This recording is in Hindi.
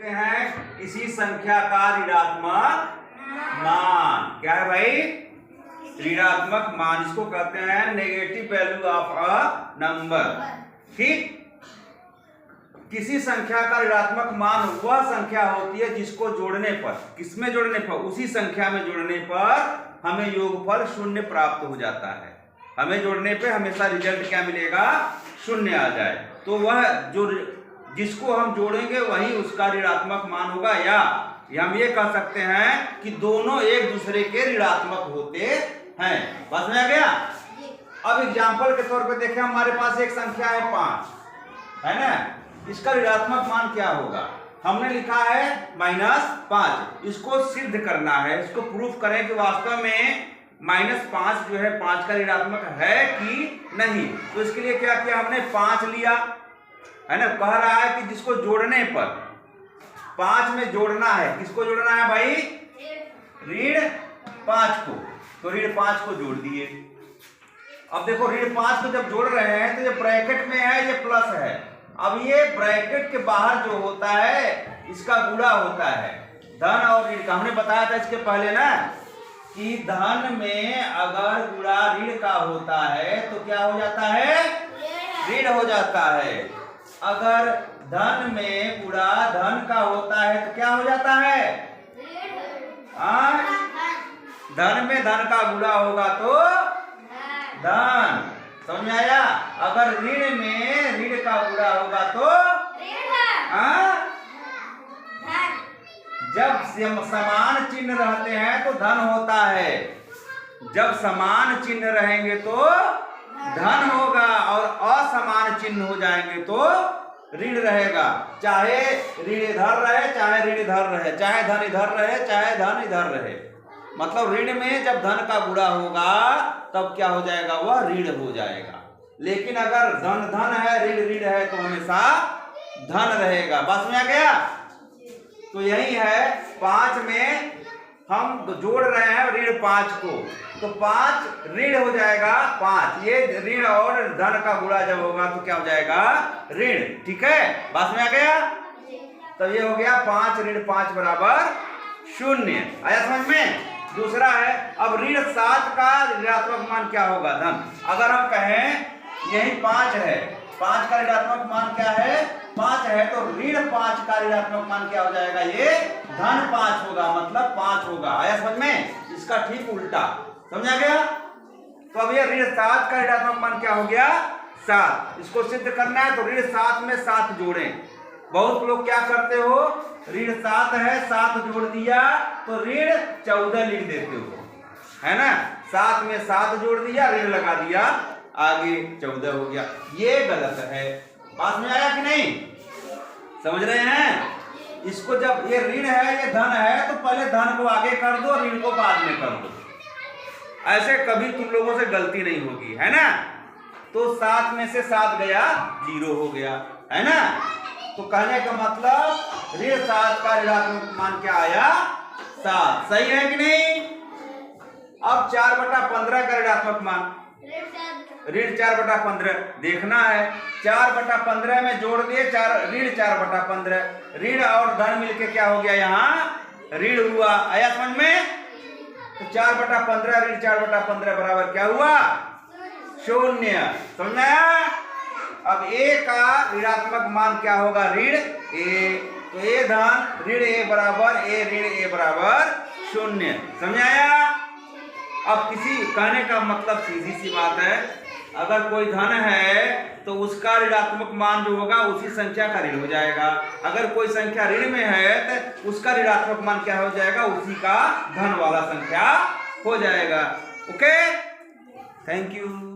कहते हैं किसी संख्या का ऋणात्मक मान। क्या है भाई? ऋणात्मक मान। इसको कहते हैं negative value of a number. ठीक। किसी संख्या का ऋणात्मक मान वह संख्या होती है जिसको जोड़ने पर, किसमें जोड़ने पर? उसी संख्या में जोड़ने पर हमें योगफल शून्य प्राप्त हो जाता है। हमें जोड़ने पे हमेशा रिजल्ट क्या मिलेगा? शून्य आ जाए। तो वह जो जिसको हम जोड़ेंगे वही उसका ऋणात्मक मान होगा। या हम ये कह सकते हैं कि दोनों एक दूसरे के ऋणात्मक होते हैं। बस में आ गया। अब एग्जाम्पल के तौर पे देखें, हमारे पास एक संख्या है 5, है ना? इसका ऋणात्मक मान क्या होगा? हमने लिखा है -5। इसको सिद्ध करना है, इसको प्रूफ करें कि वास्तव में -5 जो है 5 का ऋणात्मक है कि नहीं। तो इसके लिए क्या किया हमने? 5 लिया, है ना? कह रहा है कि जिसको जोड़ने पर 5 में जोड़ना है। किसको जोड़ना है भाई? ऋण 5 को। तो ऋण 5 को जोड़ दिए। अब देखो ऋण 5 को जब जोड़ रहे हैं तो ये ब्रैकेट में है, ये प्लस है। अब ये ब्रैकेट के बाहर जो होता है इसका गुणा होता है। धन और ऋण का हमने बताया था इसके पहले ना कि धन में अगर गुणा ऋण का होता है तो क्या हो जाता है? ऋण हो जाता है। अगर धन में गुणा धन का होता है तो क्या हो जाता है? धन में धन का गुणा होगा तो धन। समझ में आया? अगर ऋण में ऋण का गुणा होगा तो जब समान चिन्ह रहते हैं तो धन होता है। जब समान चिन्ह रहेंगे तो धन होगा और असमान चिन्ह हो जाएंगे तो ऋण रहेगा। चाहे ऋण इधर रहे, चाहे ऋण इधर रहे, चाहे धन इधर रहे, चाहे धन इधर रहे। मतलब ऋण में जब धन का गुणा होगा तब क्या हो जाएगा? वह ऋण हो जाएगा। लेकिन अगर धन धन है, ऋण ऋण है तो हमेशा धन रहेगा। बस में आ गया? तो यही है 5 में हम जोड़ रहे हैं ऋण 5 को, तो 5 ऋण हो जाएगा 5। ये ऋण और धन का गुणा जब होगा तो क्या हो जाएगा? ऋण। ठीक है? बस में आ गया? तो ये हो गया 5 ऋण 5 बराबर 0। आया समझ में? दूसरा है, अब ऋण 7 का ऋणात्मक मान क्या होगा? धन। अगर हम कहें यही 5 है, 5 का ऋणात्मक मान क्या है? 5 है, तो ऋण 5 का ऋणात्मक मान क्या हो जाएगा? ये धन 5 होगा, मतलब 5 होगा। आया समझ में? इसका ठीक उल्टा। समझा गया? तो अब ये ऋण 7 का ऋणात्मक मान क्या हो गया? 7। इसको सिद्ध करना है तो ऋण 7 में 7 जोड़ें। बहुत लोग क्या करते हो, ऋण 7 है, 7 जोड़ दिया तो ऋण 14 लिख देते हो, है ना? 7 में 7 जोड़ दिया, ऋण लगा दिया, आगे 14 हो गया। ये गलत है। बात में आया कि नहीं? समझ रहे हैं? इसको जब ये ऋण है, ये धन है, तो पहले धन को आगे कर दो, ऋण को बाद में कर दो। ऐसे कभी तुम लोगों से गलती नहीं होगी, है ना? तो 7 में से 7 गया, 0 हो गया, है ना? तो कहने का मतलब ऋण 7 का ऋणात्मक मान क्या आया? 7। सही है कि नहीं? अब 4/15 का ऋणात्मक मान, ऋण 4/15 देखना है। 4/15 में जोड़ दिए ऋण 4/15। ऋण और धन मिलके क्या हो गया? यहाँ ऋण हुआ। आया समझ में? तो 4/15 ऋण 4/15 बराबर क्या हुआ? 0। समझ आया? अब ए का ऋणात्मक मान क्या होगा? ऋण ए। तो ए धन ऋण ए बराबर ए ऋण ए बराबर 0। समझ आया? अब किसी कहने का मतलब सीधी सी बात है, अगर कोई धन है तो उसका ऋणात्मक मान जो होगा उसी संख्या का ऋण हो जाएगा। अगर कोई संख्या ऋण में है तो उसका ऋणात्मक मान क्या हो जाएगा? उसी का धन वाला संख्या हो जाएगा। Okay, thank you.